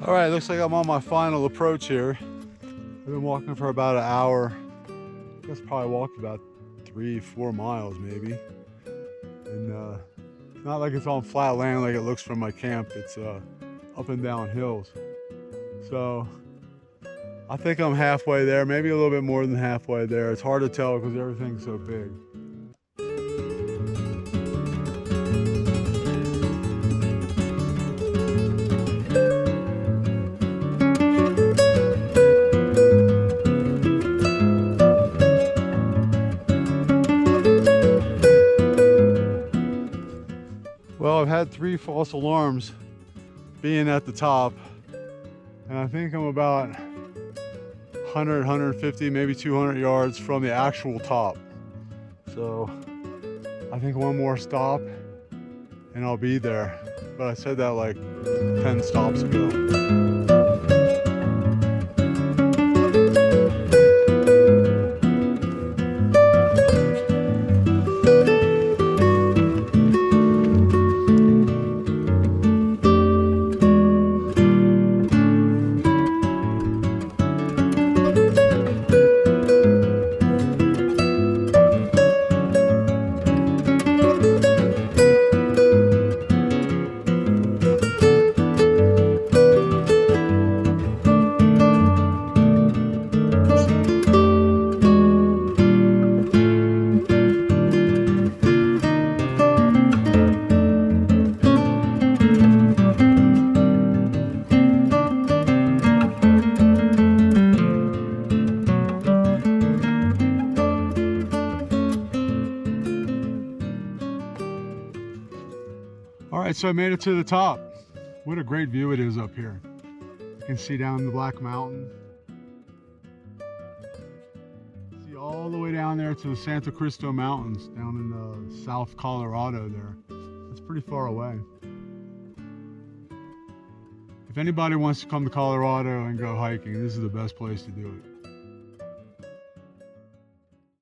All right, looks like I'm on my final approach here. I've been walking for about an hour. I guess probably walked about 3-4 miles maybe. And it's not like it's on flat land like it looks from my camp. It's up and down hills. So I think I'm halfway there, maybe a little bit more than halfway there. It's hard to tell because everything's so big. Well, I've had 3 false alarms being at the top, and I think I'm about 100, 150, maybe 200 yards from the actual top. So I think one more stop and I'll be there. But I said that like 10 stops ago. All right, so I made it to the top. What a great view it is up here. You can see down the Black Mountain. See all the way down there to the Santa Cristo Mountains down in South Colorado there. That's pretty far away. If anybody wants to come to Colorado and go hiking, this is the best place to do it.